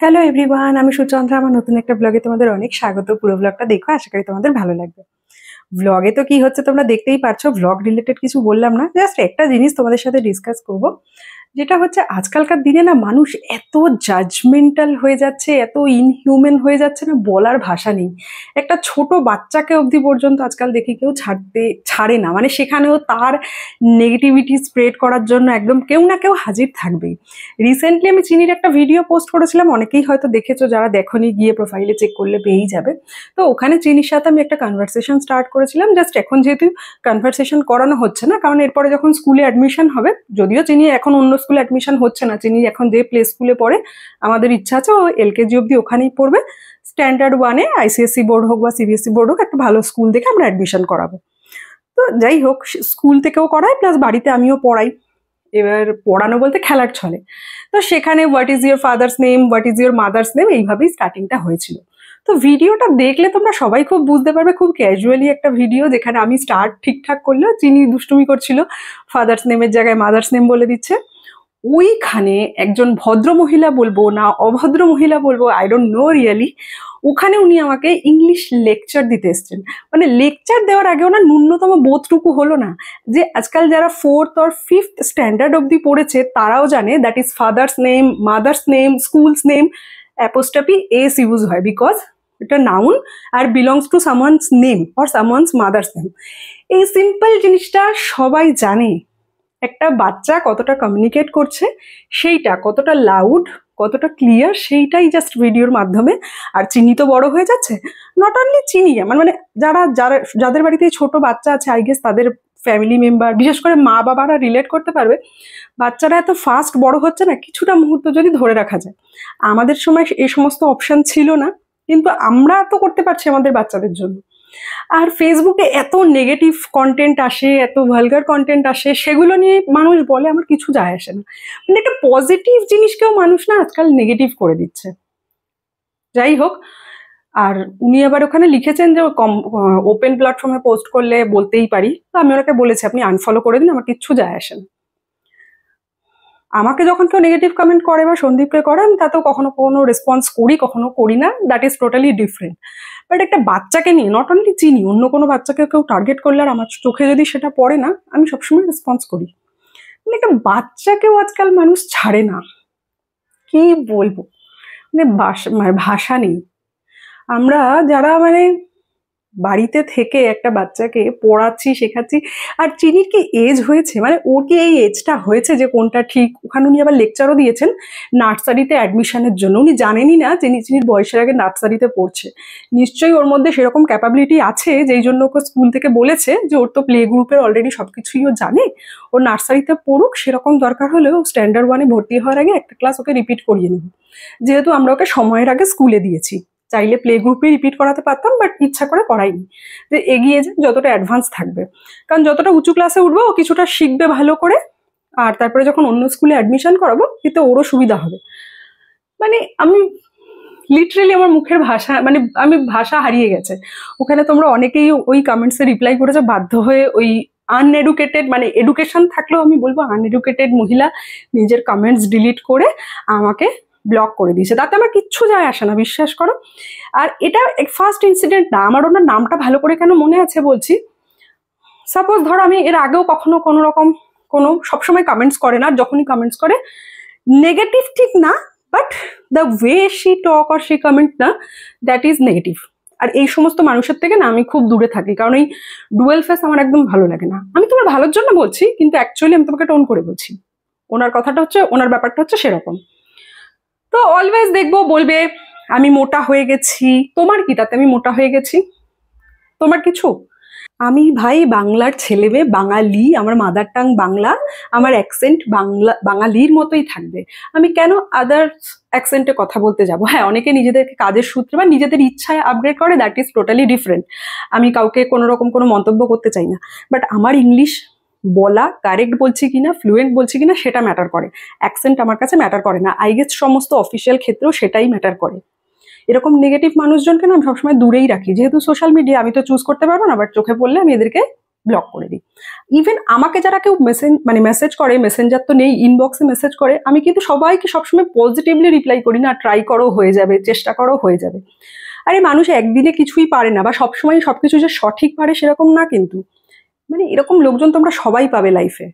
Hello everyone, আমি সুচন্দ্রা। আমার নতুন একটা ব্লগে তোমাদের অনেক স্বাগত। পুরো ব্লগটা দেখো, আশা করি তোমাদের ভালো লাগবে। ব্লগে তো কি হচ্ছে তোমরা দেখতেই পারছো, ব্লগ রিলেটেড কিছু বললাম না, জাস্ট একটা জিনিস তোমাদের সাথে ডিসকাস করব। যেটা হচ্ছে আজকালকার দিনে না মানুষ এত জাজমেন্টাল হয়ে যাচ্ছে, এত ইনহিউম্যান হয়ে যাচ্ছে না, বলার ভাষা নেই। একটা ছোট বাচ্চাকে অবধি পর্যন্ত আজকাল দেখি কেউ ছাড়ে না, মানে সেখানেও তার নেগেটিভিটি স্প্রেড করার জন্য একদম কেউ না কেউ হাজির থাকবেই। রিসেন্টলি আমি চিনির একটা ভিডিও পোস্ট করেছিলাম, অনেকেই হয়তো দেখেছো, যারা দেখোনি গিয়ে প্রোফাইলে চেক করলে পেয়েই যাবে। তো ওখানে চিনির সাথে আমি একটা কনভারসেশন স্টার্ট করেছিলাম। জাস্ট এখন যেহেতু কনভারসেশন করানো হচ্ছে না, কারণ এরপরে যখন স্কুলে অ্যাডমিশন হবে, যদিও চিনি এখন অন্য স্কুলে অ্যাডমিশন হচ্ছে না, চিনি এখন যে প্লে স্কুলে পড়ে আমাদের ইচ্ছা আছে ও এলকেজি অবধি ওখানেই পড়বে। স্ট্যান্ডার্ড ওয়ানে আইসিএসসি বোর্ড হোক বা সিবিএসসি বোর্ড হোক, একটা ভালো স্কুল দেখে আমরা অ্যাডমিশন করাবো। তো যাই হোক, স্কুল থেকেও করাই প্লাস বাড়িতে আমিও পড়াই। এবার পড়ানো বলতে খেলার ছলে। তো সেখানে what is your father's name, what is your mother's name, এইভাবেই স্টার্টিংটা হয়েছিল। তো ভিডিওটা দেখলে তোমরা সবাই খুব বুঝতে পারবে, খুব ক্যাজুয়ালি একটা ভিডিও, যেখানে আমি স্টার্ট ঠিকঠাক করলেও চিনি দুষ্টুমি করছিল, ফাদার্স নেমের জায়গায় মাদার্স নেম বলে দিচ্ছে। ওইখানে একজন ভদ্র মহিলা বলবো না অভদ্র মহিলা বলবো, আই ডোন্ট নো রিয়েলি, ওখানে উনি আমাকে ইংলিশ লেকচার দিতে এসছেন। মানে লেকচার দেওয়ার আগেও না ন্যূনতম বোধটুকু হলো না, যে আজকাল যারা 4th or 5th স্ট্যান্ডার্ড অবধি পড়েছে তারাও জানে that is father's name, mother's name, school's name apostrophe S use হয়, বিকজ এটা নাউন আর belongs to someone's name or someone's mother's name. এই সিম্পল জিনিসটা সবাই জানে। একটা বাচ্চা কতটা কমিউনিকেট করছে, সেইটা কতটা লাউড, কতটা ক্লিয়ার, সেইটাই জাস্ট ভিডিওর মাধ্যমে। আর চিনি তো বড় হয়ে যাচ্ছে, নট অনলি চিনি, আমার মানে যাদের বাড়িতে ছোট বাচ্চা আছে, আই গেস তাদের ফ্যামিলি মেম্বার, বিশেষ করে মা বাবারা রিলেট করতে পারবে। বাচ্চারা এত ফাস্ট বড় হচ্ছে না, কিছুটা মুহূর্ত যদি ধরে রাখা যায়। আমাদের সময় এই সমস্ত অপশন ছিল না, কিন্তু আমরা তো করতে পারছি আমাদের বাচ্চাদের জন্য। আর ফেসবুকে এত নেগেটিভ কন্টেন্ট আসে, এত ভালগার কন্টেন্ট আসে, সেগুলো নিয়ে মানুষ বলে আমার কিছু যায় আসে না। মানে একটা পজিটিভ জিনিসকেও মানুষ না আজকাল নেগেটিভ করে দিচ্ছে। যাই হোক, আর উনি আবার ওখানে লিখেছেন যে ওপেন প্ল্যাটফর্মে পোস্ট করলে বলতেই পারি। তো আমি ওনাকে বলেছি আপনি আনফলো করে দিন, আমার কিচ্ছু যায় আসে না। আমাকে যখন কেউ নেগেটিভ কমেন্ট করে বা সন্দীপকে করে, আমি তাতেও কখনো কখনো রেসপন্স করি, কখনো করি না, that is totally different. But একটা বাচ্চাকে নিয়ে, নট অনলি চিনি, অন্য কোনো বাচ্চাকে কেউ টার্গেট করলে আর আমার চোখে যদি সেটা পড়ে না, আমি সবসময় রেসপন্স করি। মানে একটা বাচ্চাকেও আজকাল মানুষ ছাড়ে না, কি বলবো, মানে ভাষা নেই। আমরা যারা মানে বাড়িতে থেকে একটা বাচ্চাকে পড়াচ্ছি, শেখাচ্ছি, আর চিনির কি এজ হয়েছে, মানে ওর কি এই এজটা হয়েছে যে কোনটা ঠিক। ওখানে উনি আবার লেকচারও দিয়েছেন নার্সারিতে অ্যাডমিশনের জন্য। উনি জানেনই না চিনির বয়সের আগে নার্সারিতে পড়ছে। নিশ্চয়ই ওর মধ্যে সেরকম ক্যাপাবিলিটি আছে, যেই জন্য ওকে স্কুল থেকে বলেছে যে ওর তো প্লে গ্রুপের অলরেডি সবকিছুই ও জানে, ও নার্সারিতে পড়ুক, সেরকম দরকার হলেও স্ট্যান্ডার্ড ওয়ানে ভর্তি হওয়ার আগে একটা ক্লাস ওকে রিপিট করিয়ে নেব। যেহেতু আমরা ওকে সময়ের আগে স্কুলে দিয়েছি, চাইলে প্লে গ্রুপে রিপিট করাতে পারতাম, বাট ইচ্ছা করে করাইনি, যে এগিয়ে যে যতটা অ্যাডভান্স থাকবে। কারণ যতটা উঁচু ক্লাসে উঠবো ও কিছুটা শিখবে ভালো করে, আর তারপরে যখন অন্য স্কুলে অ্যাডমিশন করাবো এতে ওরও সুবিধা হবে। মানে আমি লিটারেলি আমার মুখের ভাষা, মানে আমি ভাষা হারিয়ে গেছে। ওখানে তোমরা অনেকেই ওই কমেন্টসে রিপ্লাই করেছো বাধ্য হয়ে। ওই আনএডুকেটেড, মানে এডুকেশন থাকলেও আমি বলবো আনএডুকেটেড মহিলা নিজের কমেন্টস ডিলিট করে আমাকে ব্লক করে দিয়েছে, তাতে আমার কিচ্ছু যায় আসে না, বিশ্বাস করো। আর এটা ফার্স্ট ইনসিডেন্ট না, আমার ওনার নামটা ভালো করে কেন মনে আছে বলছি। সাপোজ ধরো আমি এর আগেও কখনো কোনো রকম সবসময় কমেন্টস করে না, যখনই কমেন্টস করে নেগেটিভ ঠিক না, but the way she talk or she comment না, দ্যাট ইজ নেগেটিভ। আর এই সমস্ত মানুষের থেকে না আমি খুব দূরে থাকি, কারণ এই ডুয়েল ফেস আমার একদম ভালো লাগে না। আমি তোমার ভালোর জন্য বলছি, কিন্তু অ্যাকচুয়ালি আমি তোমাকে টোন করে বলছি। ওনার কথাটা হচ্ছে, ওনার ব্যাপারটা হচ্ছে সেরকম। তো অলওয়েজ দেখবো বলবে আমি মোটা হয়ে গেছি। তোমার কি তাতে আমি মোটা হয়ে গেছি? তোমার কিছু? আমি ভাই বাংলার ছেলে মেয়ে, বাঙালি, আমার মাদার টাং বাংলা, আমার অ্যাকসেন্ট বাংলা, বাঙালির মতোই থাকবে। আমি কেন আদার্স অ্যাকসেন্টে কথা বলতে যাব? হ্যাঁ, অনেকে নিজেদেরকে কাজের সূত্রে বা নিজেদের ইচ্ছায় আপগ্রেড করে, দ্যাট ইজ টোটালি ডিফারেন্ট। আমি কাউকে কোনো রকম কোনো মন্তব্য করতে চাই না, বাট আমার ইংলিশ বলা কারেক্ট বলছি কিনা, ফ্লুয়েন্ট বলছি কিনা, সেটা ম্যাটার করে। অ্যাকসেন্ট আমার কাছে ম্যাটার করে না। আই গেস সমস্ত অফিসিয়াল ক্ষেত্রেও সেটাই ম্যাটার করে। এরকম নেগেটিভ মানুষজনকে না আমি সবসময় দূরেই রাখি। যেহেতু সোশ্যাল মিডিয়া, আমি তো চুজ করতে পারবো না, বাট চোখে পড়লে আমি এদেরকে ব্লক করে দিই। ইভেন আমাকে যারা কেউ মেসেজ করে, মেসেঞ্জার তো নেই, ইনবক্সে মেসেজ করে, আমি কিন্তু সবাইকে সবসময় পজিটিভলি রিপ্লাই করি না, ট্রাই করো হয়ে যাবে, চেষ্টা করো হয়ে যাবে। আরে মানুষ একদিনে কিছুই পারে না, বা সবসময় সবকিছু যে সঠিক পারে সেরকম না কিন্তু। এরকম লোকজন তোমরা সবাই পাবে লাইফে,